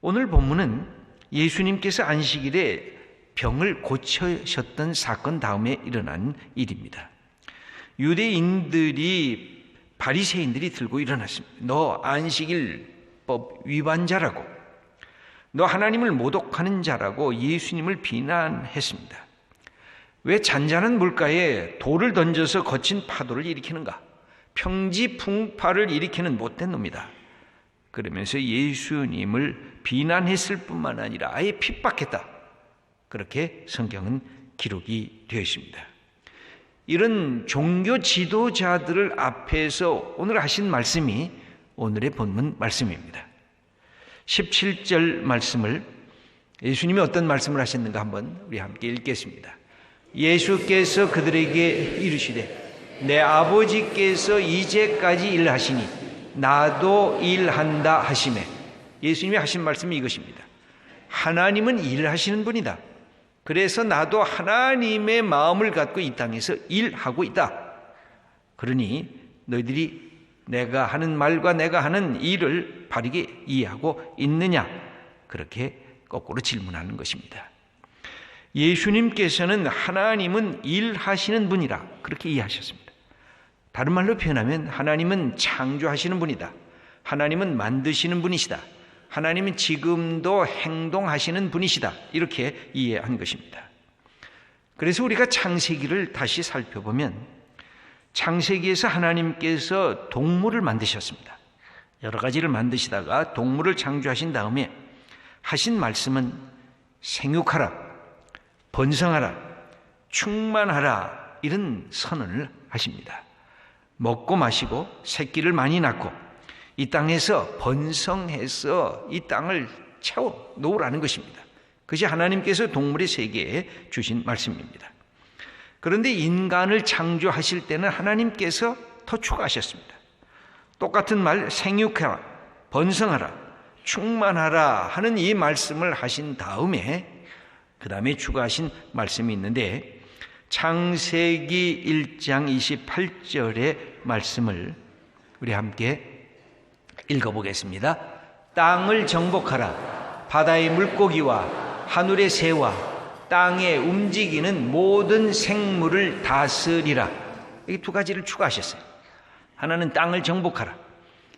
오늘 본문은 예수님께서 안식일에 병을 고쳐셨던 사건 다음에 일어난 일입니다. 유대인들이 바리새인들이 들고 일어났습니다. 너 안식일법 위반자라고, 너 하나님을 모독하는 자라고 예수님을 비난했습니다. 왜 잔잔한 물가에 돌을 던져서 거친 파도를 일으키는가? 평지풍파를 일으키는 못된 놈이다. 그러면서 예수님을 비난했을 뿐만 아니라 아예 핍박했다. 그렇게 성경은 기록이 되어 있습니다. 이런 종교 지도자들을 앞에서 오늘 하신 말씀이 오늘의 본문 말씀입니다. 17절 말씀을, 예수님이 어떤 말씀을 하셨는가 한번 우리 함께 읽겠습니다. 예수께서 그들에게 이르시되 내 아버지께서 이제까지 일하시니 나도 일한다 하시매. 예수님이 하신 말씀이 이것입니다. 하나님은 일하시는 분이다. 그래서 나도 하나님의 마음을 갖고 이 땅에서 일하고 있다. 그러니 너희들이 내가 하는 말과 내가 하는 일을 바르게 이해하고 있느냐? 그렇게 거꾸로 질문하는 것입니다. 예수님께서는 하나님은 일하시는 분이라 그렇게 이해하셨습니다. 다른 말로 표현하면 하나님은 창조하시는 분이다. 하나님은 만드시는 분이시다. 하나님은 지금도 행동하시는 분이시다. 이렇게 이해한 것입니다. 그래서 우리가 창세기를 다시 살펴보면 창세기에서 하나님께서 동물을 만드셨습니다. 여러 가지를 만드시다가 동물을 창조하신 다음에 하신 말씀은 생육하라, 번성하라, 충만하라 이런 선언을 하십니다. 먹고 마시고 새끼를 많이 낳고 이 땅에서 번성해서 이 땅을 채워 놓으라는 것입니다. 그것이 하나님께서 동물의 세계에 주신 말씀입니다. 그런데 인간을 창조하실 때는 하나님께서 더 추가하셨습니다. 똑같은 말 생육하라, 번성하라, 충만하라 하는 이 말씀을 하신 다음에 그 다음에 추가하신 말씀이 있는데 창세기 1장 28절의 말씀을 우리 함께 읽어보겠습니다. 땅을 정복하라. 바다의 물고기와 하늘의 새와 땅에 움직이는 모든 생물을 다스리라. 이 두 가지를 추가하셨어요. 하나는 땅을 정복하라.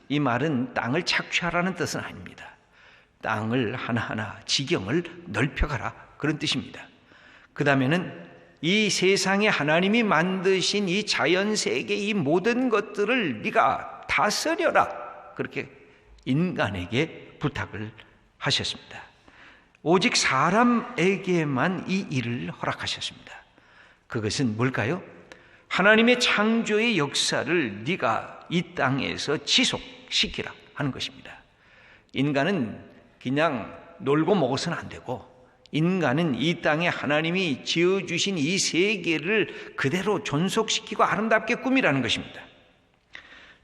이 말은 땅을 착취하라는 뜻은 아닙니다. 땅을 하나하나 지경을 넓혀가라 그런 뜻입니다. 그 다음에는 이 세상에 하나님이 만드신 이 자연세계 이 모든 것들을 네가 다스려라. 그렇게 인간에게 부탁을 하셨습니다. 오직 사람에게만 이 일을 허락하셨습니다. 그것은 뭘까요? 하나님의 창조의 역사를 네가 이 땅에서 지속시키라 하는 것입니다. 인간은 그냥 놀고 먹어서는 안 되고 인간은 이 땅에 하나님이 지어주신 이 세계를 그대로 존속시키고 아름답게 꾸미라는 것입니다.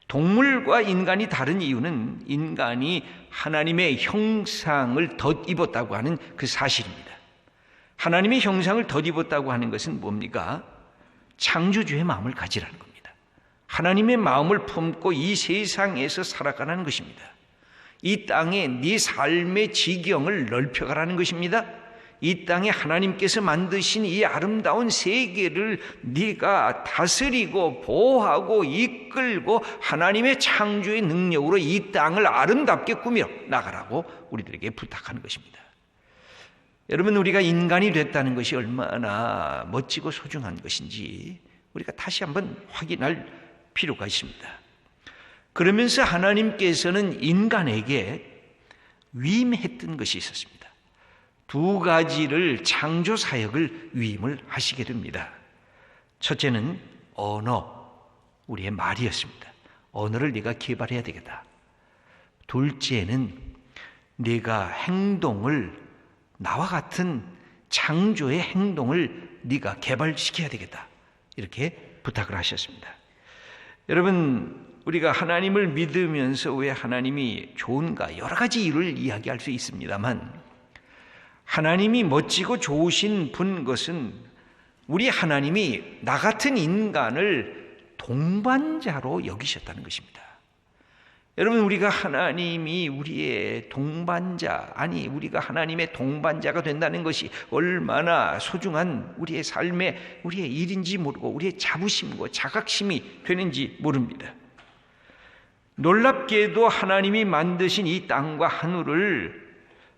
동물과 인간이 다른 이유는 인간이 하나님의 형상을 덧입었다고 하는 그 사실입니다. 하나님의 형상을 덧입었다고 하는 것은 뭡니까? 창조주의 마음을 가지라는 겁니다. 하나님의 마음을 품고 이 세상에서 살아가라는 것입니다. 이 땅에 네 삶의 지경을 넓혀가라는 것입니다. 이 땅에 하나님께서 만드신 이 아름다운 세계를 네가 다스리고 보호하고 이끌고 하나님의 창조의 능력으로 이 땅을 아름답게 꾸며 나가라고 우리들에게 부탁하는 것입니다. 여러분, 우리가 인간이 됐다는 것이 얼마나 멋지고 소중한 것인지 우리가 다시 한번 확인할 필요가 있습니다. 그러면서 하나님께서는 인간에게 위임했던 것이 있었습니다. 두 가지를 창조 사역을 위임을 하시게 됩니다. 첫째는 언어, 우리의 말이었습니다. 언어를 네가 개발해야 되겠다. 둘째는 네가 행동을, 나와 같은 창조의 행동을 네가 개발시켜야 되겠다. 이렇게 부탁을 하셨습니다. 여러분, 우리가 하나님을 믿으면서 왜 하나님이 좋은가 여러 가지 이유를 이야기할 수 있습니다만 하나님이 멋지고 좋으신 분 것은 우리 하나님이 나 같은 인간을 동반자로 여기셨다는 것입니다. 여러분, 우리가 하나님이 우리의 동반자, 아니 우리가 하나님의 동반자가 된다는 것이 얼마나 소중한 우리의 삶의 우리의 일인지 모르고 우리의 자부심과 자각심이 되는지 모릅니다. 놀랍게도 하나님이 만드신 이 땅과 하늘을,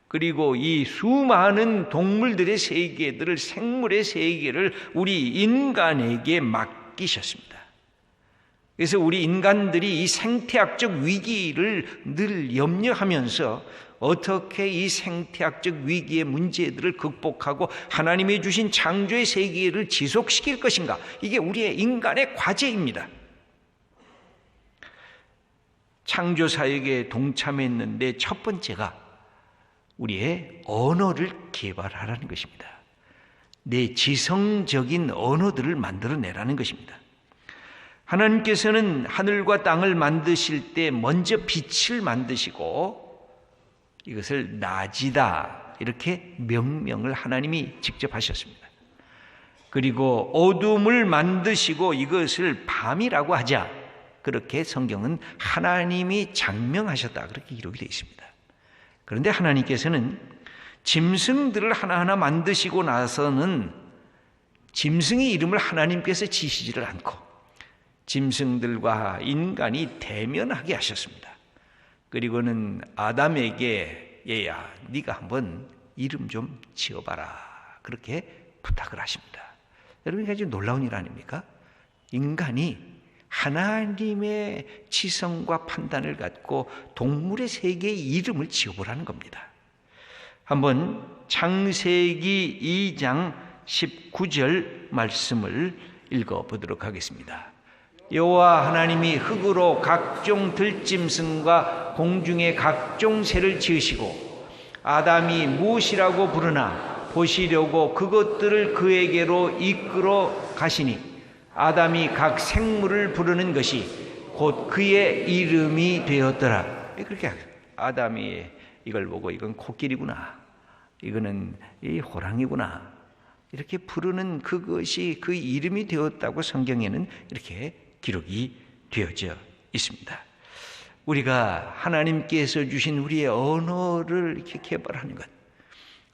그리고 이 수많은 동물들의 세계들을, 생물의 세계를 우리 인간에게 맡기셨습니다. 그래서 우리 인간들이 이 생태학적 위기를 늘 염려하면서 어떻게 이 생태학적 위기의 문제들을 극복하고 하나님이 주신 창조의 세계를 지속시킬 것인가, 이게 우리의 인간의 과제입니다. 창조 사역에 동참했는데 첫 번째가 우리의 언어를 개발하라는 것입니다. 내 지성적인 언어들을 만들어내라는 것입니다. 하나님께서는 하늘과 땅을 만드실 때 먼저 빛을 만드시고 이것을 낮이다 이렇게 명명을 하나님이 직접 하셨습니다. 그리고 어둠을 만드시고 이것을 밤이라고 하자, 그렇게 성경은 하나님이 장명하셨다 그렇게 기록이 되어 있습니다. 그런데 하나님께서는 짐승들을 하나하나 만드시고 나서는 짐승의 이름을 하나님께서 지시지를 않고 짐승들과 인간이 대면하게 하셨습니다. 그리고는 아담에게 얘야, 네가 한번 이름 좀 지어봐라 그렇게 부탁을 하십니다. 여러분, 이게 아주 놀라운 일 아닙니까? 인간이 하나님의 지성과 판단을 갖고 동물의 세계의 이름을 지어보라는 겁니다. 한번 창세기 2장 19절 말씀을 읽어보도록 하겠습니다. 여호와 하나님이 흙으로 각종 들짐승과 공중의 각종 새를 지으시고 아담이 무엇이라고 부르나 보시려고 그것들을 그에게로 이끌어 가시니 아담이 각 생물을 부르는 것이 곧 그의 이름이 되었더라. 그렇게 아담이 이걸 보고 이건 코끼리구나, 이거는 이 호랑이구나 이렇게 부르는 그것이 그 이름이 되었다고 성경에는 이렇게 기록이 되어져 있습니다. 우리가 하나님께서 주신 우리의 언어를 이렇게 개발하는 것,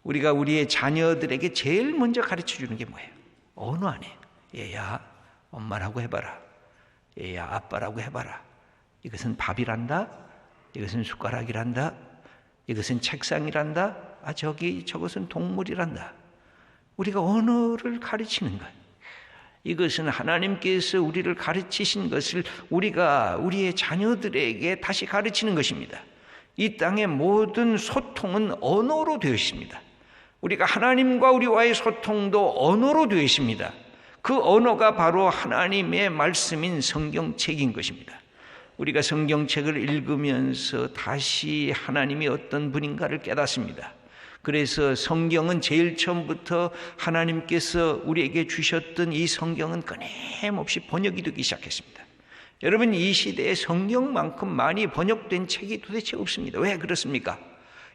우리가 우리의 자녀들에게 제일 먼저 가르쳐 주는 게 뭐예요? 언어 아니에요. 얘야 엄마라고 해봐라, 얘야 아빠라고 해봐라. 이것은 밥이란다, 이것은 숟가락이란다, 이것은 책상이란다, 저것은 동물이란다. 우리가 언어를 가르치는 것, 이것은 하나님께서 우리를 가르치신 것을 우리가 우리의 자녀들에게 다시 가르치는 것입니다. 이 땅의 모든 소통은 언어로 되어 있습니다. 우리가 하나님과 우리와의 소통도 언어로 되어 있습니다. 그 언어가 바로 하나님의 말씀인 성경책인 것입니다. 우리가 성경책을 읽으면서 다시 하나님이 어떤 분인가를 깨닫습니다. 그래서 성경은 제일 처음부터 하나님께서 우리에게 주셨던 이 성경은 끊임없이 번역이 되기 시작했습니다. 여러분, 이 시대에 성경만큼 많이 번역된 책이 도대체 없습니다. 왜 그렇습니까?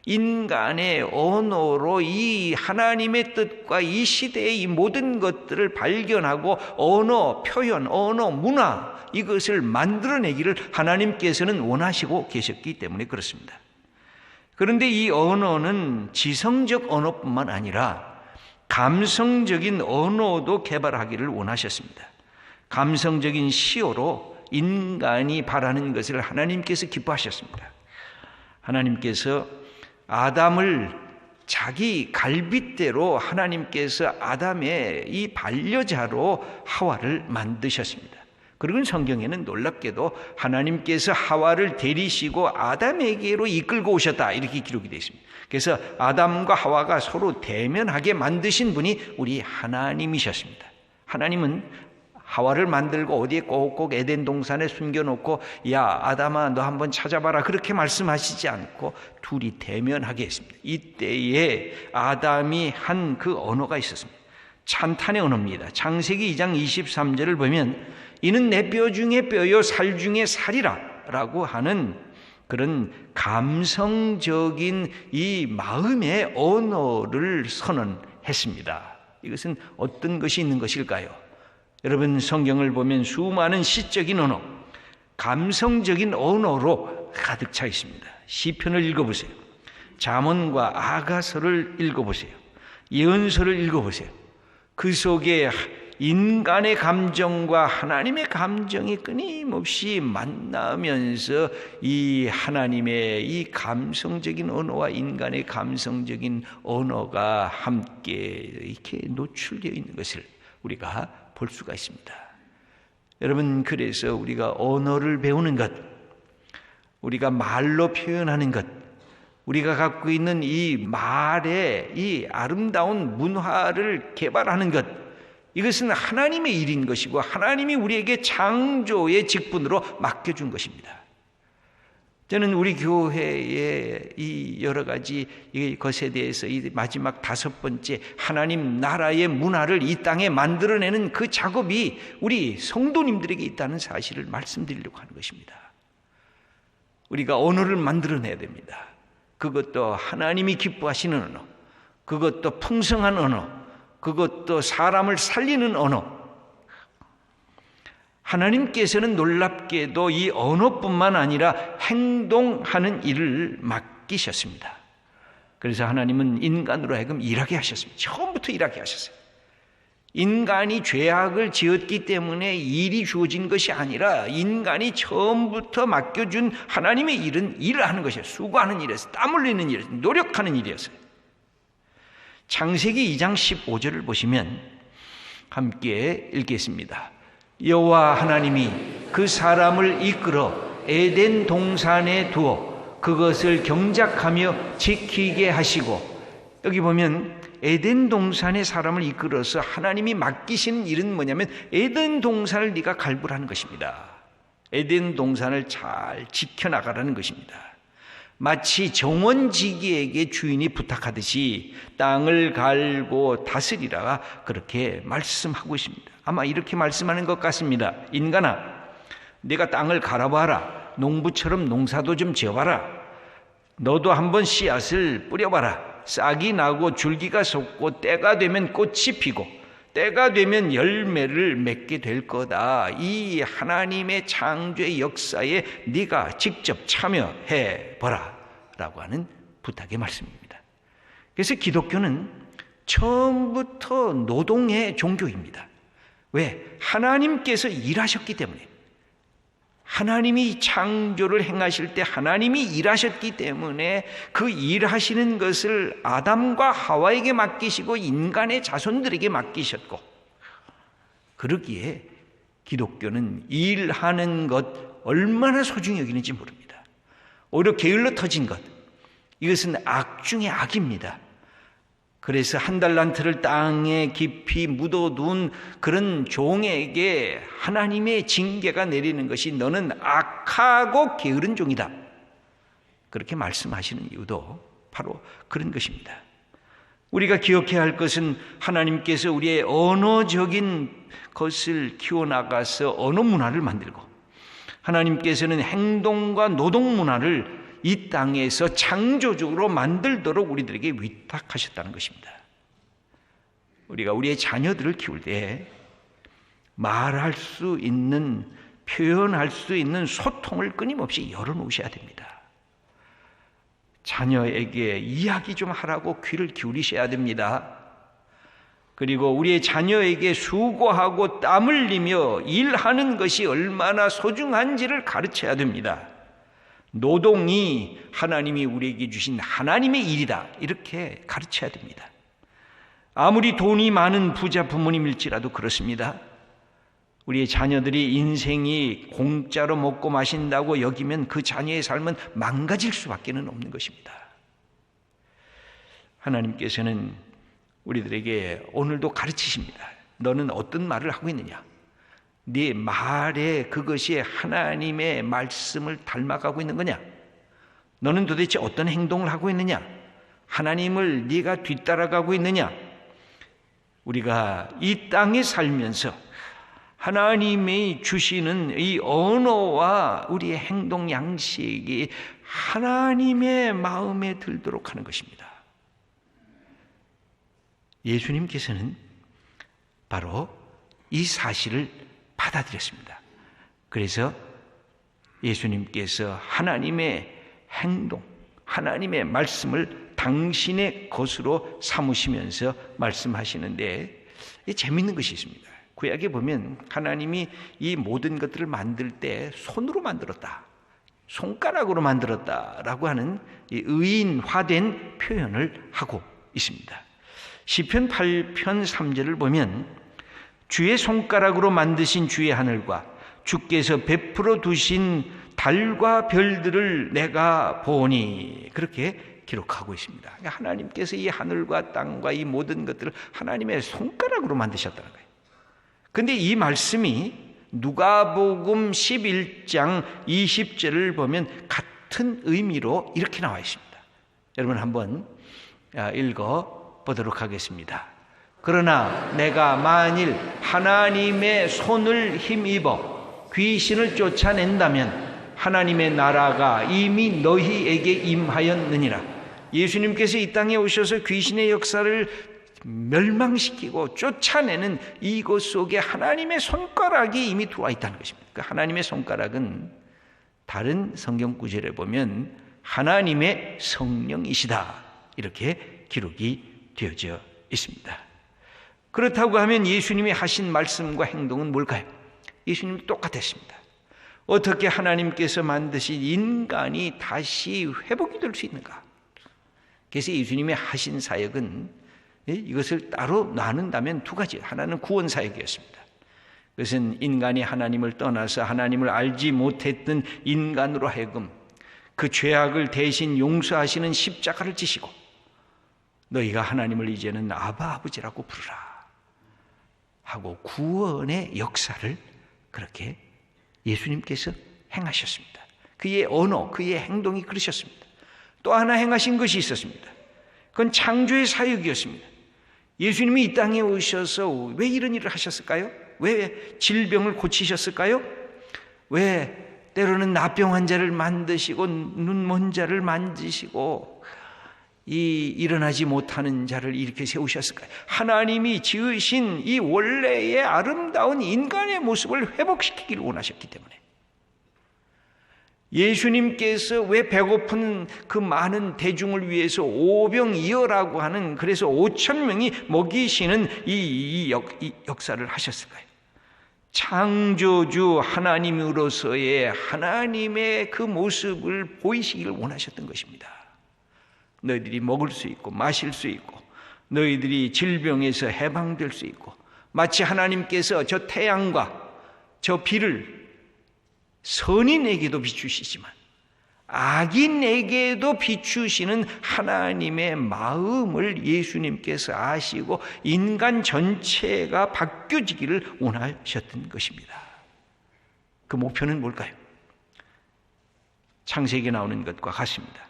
인간의 언어로 이 하나님의 뜻과 이 시대의 이 모든 것들을 발견하고 언어, 표현, 언어, 문화 이것을 만들어내기를 하나님께서는 원하시고 계셨기 때문에 그렇습니다. 그런데 이 언어는 지성적 언어뿐만 아니라 감성적인 언어도 개발하기를 원하셨습니다. 감성적인 시어로 인간이 바라는 것을 하나님께서 기뻐하셨습니다. 하나님께서 아담을 자기 갈빗대로 하나님께서 아담의 이 반려자로 하와를 만드셨습니다. 그리고 성경에는 놀랍게도 하나님께서 하와를 데리시고 아담에게로 이끌고 오셨다 이렇게 기록이 되어 있습니다. 그래서 아담과 하와가 서로 대면하게 만드신 분이 우리 하나님이셨습니다. 하나님은 하와를 만들고 어디에 꼭꼭 에덴 동산에 숨겨놓고 야 아담아 너 한번 찾아봐라 그렇게 말씀하시지 않고 둘이 대면하게 했습니다. 이때에 아담이 한 그 언어가 있었습니다. 찬탄의 언어입니다. 창세기 2장 23절을 보면 이는 내 뼈 중에 뼈요 살 중에 살이라 라고 하는 그런 감성적인 이 마음의 언어를 선언했습니다. 이것은 어떤 것이 있는 것일까요? 여러분, 성경을 보면 수많은 시적인 언어, 감성적인 언어로 언어로 가득 차 있습니다. 시편을 읽어보세요. 잠언과 아가서를 읽어보세요. 예언서를 읽어보세요. 그 속에 인간의 감정과 하나님의 감정이 끊임없이 만나면서 이 하나님의 이 감성적인 언어와 인간의 감성적인 언어가 함께 이렇게 노출되어 있는 것을 우리가 볼 수가 있습니다. 여러분, 그래서 우리가 언어를 배우는 것, 우리가 말로 표현하는 것, 우리가 갖고 있는 이 말의 이 아름다운 문화를 개발하는 것, 이것은 하나님의 일인 것이고 하나님이 우리에게 창조의 직분으로 맡겨준 것입니다. 저는 우리 교회의 이 여러 가지 것에 대해서 이 마지막 5번째 하나님 나라의 문화를 이 땅에 만들어내는 그 작업이 우리 성도님들에게 있다는 사실을 말씀드리려고 하는 것입니다. 우리가 언어를 만들어내야 됩니다. 그것도 하나님이 기뻐하시는 언어, 그것도 풍성한 언어, 그것도 사람을 살리는 언어. 하나님께서는 놀랍게도 이 언어뿐만 아니라 행동하는 일을 맡기셨습니다. 그래서 하나님은 인간으로 하여금 일하게 하셨습니다. 처음부터 일하게 하셨어요. 인간이 죄악을 지었기 때문에 일이 주어진 것이 아니라 인간이 처음부터 맡겨준 하나님의 일은 일을 하는 것이에요. 수고하는 일이었어요. 땀 흘리는 일이었어요. 노력하는 일이었어요. 창세기 2장 15절을 보시면 함께 읽겠습니다. 여호와 하나님이 그 사람을 이끌어 에덴 동산에 두어 그것을 경작하며 지키게 하시고, 여기 보면 에덴 동산에 사람을 이끌어서 하나님이 맡기신 일은 뭐냐면 에덴 동산을 네가 갈구라는 것입니다. 에덴 동산을 잘 지켜나가라는 것입니다. 마치 정원지기에게 주인이 부탁하듯이 땅을 갈고 다스리라 그렇게 말씀하고 있습니다. 아마 이렇게 말씀하는 것 같습니다. 인간아, 네가 땅을 갈아봐라. 농부처럼 농사도 좀 지어봐라. 너도 한번 씨앗을 뿌려봐라. 싹이 나고 줄기가 솟고 때가 되면 꽃이 피고 때가 되면 열매를 맺게 될 거다. 이 하나님의 창조의 역사에 네가 직접 참여해 보라 라고 하는 부탁의 말씀입니다. 그래서 기독교는 처음부터 노동의 종교입니다. 왜? 하나님께서 일하셨기 때문에. 하나님이 창조를 행하실 때 하나님이 일하셨기 때문에 그 일하시는 것을 아담과 하와에게 맡기시고 인간의 자손들에게 맡기셨고, 그러기에 기독교는 일하는 것 얼마나 소중히 여기는지 모릅니다. 오히려 게을러 터진 것, 이것은 악 중의 악입니다. 그래서 한 달란트를 땅에 깊이 묻어둔 그런 종에게 하나님의 징계가 내리는 것이 너는 악하고 게으른 종이다. 그렇게 말씀하시는 이유도 바로 그런 것입니다. 우리가 기억해야 할 것은 하나님께서 우리의 언어적인 것을 키워나가서 언어 문화를 만들고, 하나님께서는 행동과 노동 문화를 이 땅에서 창조적으로 만들도록 우리들에게 위탁하셨다는 것입니다. 우리가 우리의 자녀들을 키울 때 말할 수 있는, 표현할 수 있는 소통을 끊임없이 열어놓으셔야 됩니다. 자녀에게 이야기 좀 하라고 귀를 기울이셔야 됩니다. 그리고 우리의 자녀에게 수고하고 땀 흘리며 일하는 것이 얼마나 소중한지를 가르쳐야 됩니다. 노동이 하나님이 우리에게 주신 하나님의 일이다, 이렇게 가르쳐야 됩니다. 아무리 돈이 많은 부자 부모님일지라도 그렇습니다. 우리의 자녀들이 인생이 공짜로 먹고 마신다고 여기면 그 자녀의 삶은 망가질 수밖에 없는 것입니다. 하나님께서는 우리들에게 오늘도 가르치십니다. 너는 어떤 말을 하고 있느냐? 네 말에 그것이 하나님의 말씀을 닮아가고 있는 거냐? 너는 도대체 어떤 행동을 하고 있느냐? 하나님을 네가 뒤따라가고 있느냐? 우리가 이 땅에 살면서 하나님이 주시는 이 언어와 우리의 행동 양식이 하나님의 마음에 들도록 하는 것입니다. 예수님께서는 바로 이 사실을 받아들였습니다. 그래서 예수님께서 하나님의 행동, 하나님의 말씀을 당신의 것으로 삼으시면서 말씀하시는데 재미있는 것이 있습니다. 구약에 보면 하나님이 이 모든 것들을 만들 때 손으로 만들었다, 손가락으로 만들었다라고 하는 이 의인화된 표현을 하고 있습니다. 시편 8편 3절을 보면 주의 손가락으로 만드신 주의 하늘과 주께서 베풀어 두신 달과 별들을 내가 보니, 그렇게 기록하고 있습니다. 하나님께서 이 하늘과 땅과 이 모든 것들을 하나님의 손가락으로 만드셨다는 거예요. 근데 이 말씀이 누가복음 11장 20절을 보면 같은 의미로 이렇게 나와 있습니다. 여러분 한번 읽어 보도록 하겠습니다. 그러나 내가 만일 하나님의 손을 힘입어 귀신을 쫓아낸다면 하나님의 나라가 이미 너희에게 임하였느니라. 예수님께서 이 땅에 오셔서 귀신의 역사를 멸망시키고 쫓아내는 이것 속에 하나님의 손가락이 이미 들어와 있다는 것입니다. 그 하나님의 손가락은 다른 성경 구절에 보면 하나님의 성령이시다, 이렇게 기록이 되어져 있습니다. 그렇다고 하면 예수님이 하신 말씀과 행동은 뭘까요? 예수님이 똑같았습니다. 어떻게 하나님께서 만드신 인간이 다시 회복이 될 수 있는가? 그래서 예수님이 하신 사역은 이것을 따로 나눈다면 두 가지. 하나는 구원 사역이었습니다. 그것은 인간이 하나님을 떠나서 하나님을 알지 못했던 인간으로 하여금 그 죄악을 대신 용서하시는 십자가를 지시고 너희가 하나님을 이제는 아바 아버지라고 부르라 하고 구원의 역사를 그렇게 예수님께서 행하셨습니다. 그의 언어, 그의 행동이 그러셨습니다. 또 하나 행하신 것이 있었습니다. 그건 창조의 사역이었습니다. 예수님이 이 땅에 오셔서 왜 이런 일을 하셨을까요? 왜 질병을 고치셨을까요? 왜 때로는 나병 환자를 만드시고 눈먼 자를 만지시고 이 일어나지 못하는 자를 이렇게 세우셨을까요? 하나님이 지으신 이 원래의 아름다운 인간의 모습을 회복시키기를 원하셨기 때문에. 예수님께서 왜 배고픈 그 많은 대중을 위해서 오병이어라고 하는, 그래서 5,000명이 먹이시는 이 역사를 하셨을까요? 창조주 하나님으로서의 하나님의 그 모습을 보이시기를 원하셨던 것입니다. 너희들이 먹을 수 있고 마실 수 있고 너희들이 질병에서 해방될 수 있고, 마치 하나님께서 저 태양과 저 비를 선인에게도 비추시지만 악인에게도 비추시는 하나님의 마음을 예수님께서 아시고 인간 전체가 바뀌어지기를 원하셨던 것입니다. 그 목표는 뭘까요? 창세기에 나오는 것과 같습니다.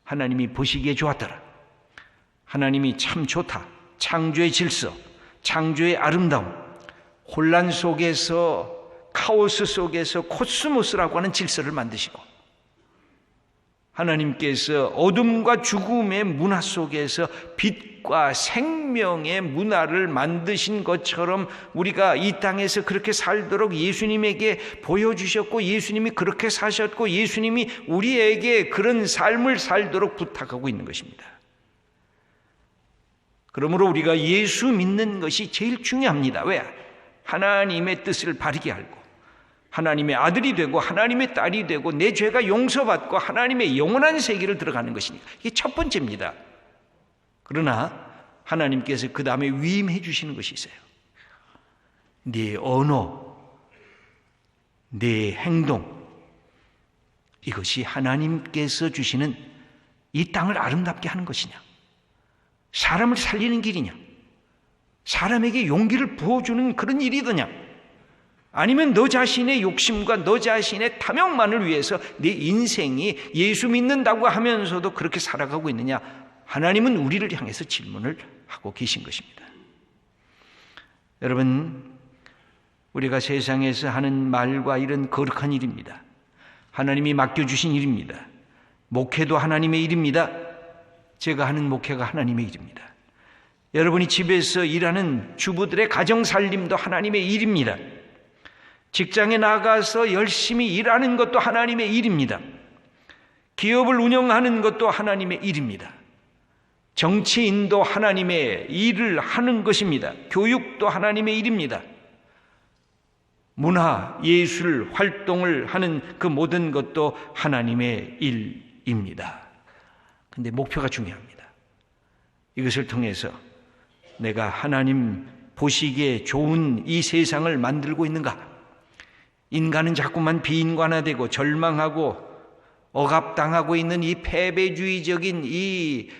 하나님이 보시기에 좋았더라. 하나님이 참 좋다. 창조의 질서, 창조의 아름다움, 혼란 속에서, 카오스 속에서 코스모스라고 하는 질서를 만드시고, 하나님께서 어둠과 죽음의 문화 속에서 빛과 생명의 문화를 만드신 것처럼 우리가 이 땅에서 그렇게 살도록 예수님에게 보여주셨고, 예수님이 그렇게 사셨고, 예수님이 우리에게 그런 삶을 살도록 부탁하고 있는 것입니다. 그러므로 우리가 예수 믿는 것이 제일 중요합니다. 왜? 하나님의 뜻을 바르게 알고 하나님의 아들이 되고 하나님의 딸이 되고 내 죄가 용서받고 하나님의 영원한 세계를 들어가는 것이니까 이게 첫 번째입니다. 그러나 하나님께서 그 다음에 위임해 주시는 것이 있어요. 네 언어, 네 행동, 이것이 하나님께서 주시는 이 땅을 아름답게 하는 것이냐, 사람을 살리는 길이냐, 사람에게 용기를 부어주는 그런 일이더냐, 아니면 너 자신의 욕심과 너 자신의 탐욕만을 위해서 네 인생이 예수 믿는다고 하면서도 그렇게 살아가고 있느냐, 하나님은 우리를 향해서 질문을 하고 계신 것입니다. 여러분, 우리가 세상에서 하는 말과 일은 거룩한 일입니다. 하나님이 맡겨주신 일입니다. 목회도 하나님의 일입니다. 제가 하는 목회가 하나님의 일입니다. 여러분이 집에서 일하는 주부들의 가정살림도 하나님의 일입니다. 직장에 나가서 열심히 일하는 것도 하나님의 일입니다. 기업을 운영하는 것도 하나님의 일입니다. 정치인도 하나님의 일을 하는 것입니다. 교육도 하나님의 일입니다. 문화, 예술 활동을 하는 그 모든 것도 하나님의 일입니다. 근데 목표가 중요합니다. 이것을 통해서 내가 하나님 보시기에 좋은 이 세상을 만들고 있는가? 인간은 자꾸만 비인간화되고 절망하고 억압당하고 있는 이 패배주의적인 이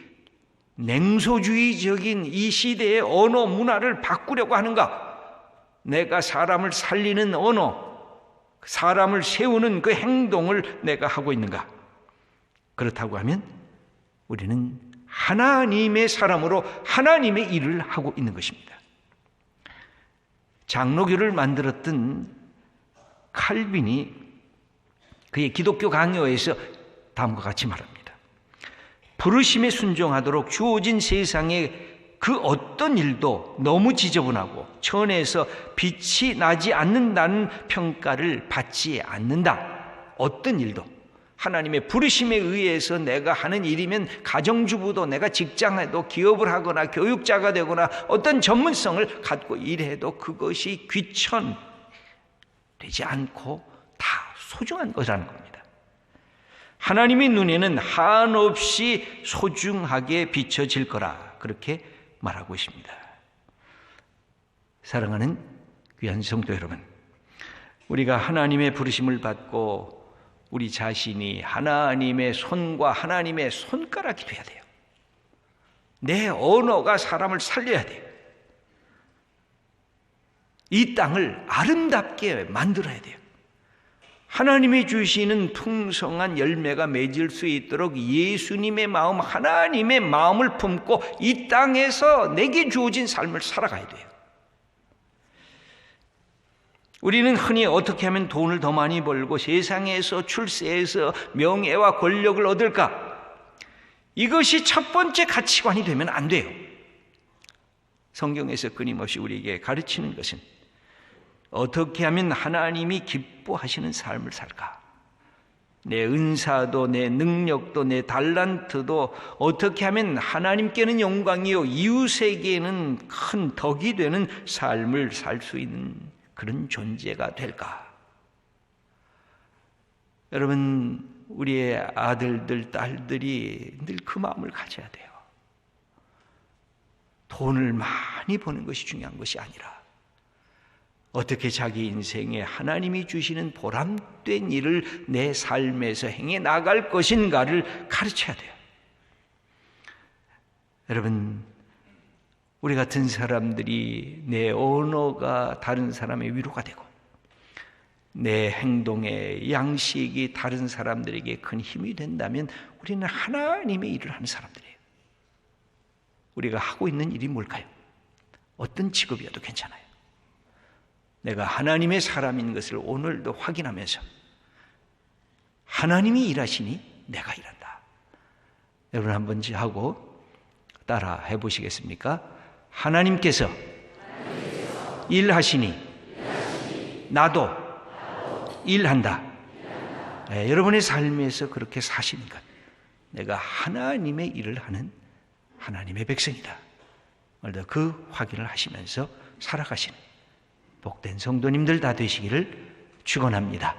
냉소주의적인 이 시대의 언어 문화를 바꾸려고 하는가? 내가 사람을 살리는 언어, 사람을 세우는 그 행동을 내가 하고 있는가? 그렇다고 하면 우리는 하나님의 사람으로 하나님의 일을 하고 있는 것입니다. 장로교를 만들었던 칼빈이 그의 기독교 강요에서 다음과 같이 말합니다. 부르심에 순종하도록 주어진 세상의 그 어떤 일도 너무 지저분하고 천에서 빛이 나지 않는다는 평가를 받지 않는다. 어떤 일도 하나님의 부르심에 의해서 내가 하는 일이면 가정주부도 내가 직장에도 기업을 하거나 교육자가 되거나 어떤 전문성을 갖고 일해도 그것이 귀천되지 않고 다 소중한 것이라는 겁니다. 하나님의 눈에는 한없이 소중하게 비춰질 거라 그렇게 말하고 있습니다. 사랑하는 귀한 성도 여러분, 우리가 하나님의 부르심을 받고 우리 자신이 하나님의 손과 하나님의 손가락이 돼야 돼요. 내 언어가 사람을 살려야 돼요. 이 땅을 아름답게 만들어야 돼요. 하나님이 주시는 풍성한 열매가 맺을 수 있도록 예수님의 마음, 하나님의 마음을 품고 이 땅에서 내게 주어진 삶을 살아가야 돼요. 우리는 흔히 어떻게 하면 돈을 더 많이 벌고 세상에서 출세해서 명예와 권력을 얻을까? 이것이 첫 번째 가치관이 되면 안 돼요. 성경에서 끊임없이 우리에게 가르치는 것은 어떻게 하면 하나님이 기뻐하시는 삶을 살까? 내 은사도 내 능력도 내 달란트도 어떻게 하면 하나님께는 영광이요 이웃에게는 큰 덕이 되는 삶을 살 수 있는 그런 존재가 될까? 여러분, 우리의 아들들, 딸들이 늘 그 마음을 가져야 돼요. 돈을 많이 버는 것이 중요한 것이 아니라 어떻게 자기 인생에 하나님이 주시는 보람된 일을 내 삶에서 행해 나갈 것인가를 가르쳐야 돼요. 여러분, 우리 같은 사람들이 내 언어가 다른 사람의 위로가 되고 내 행동의 양식이 다른 사람들에게 큰 힘이 된다면 우리는 하나님의 일을 하는 사람들이에요. 우리가 하고 있는 일이 뭘까요? 어떤 직업이어도 괜찮아요. 내가 하나님의 사람인 것을 오늘도 확인하면서 하나님이 일하시니 내가 일한다. 여러분 한번 하고 따라 해보시겠습니까? 하나님께서 일하시니 나도 일한다. 네, 여러분의 삶에서 그렇게 사시는 것, 내가 하나님의 일을 하는 하나님의 백성이다. 오늘도 그 확인을 하시면서 살아가시는 복된 성도님들 다 되시기를 축원합니다.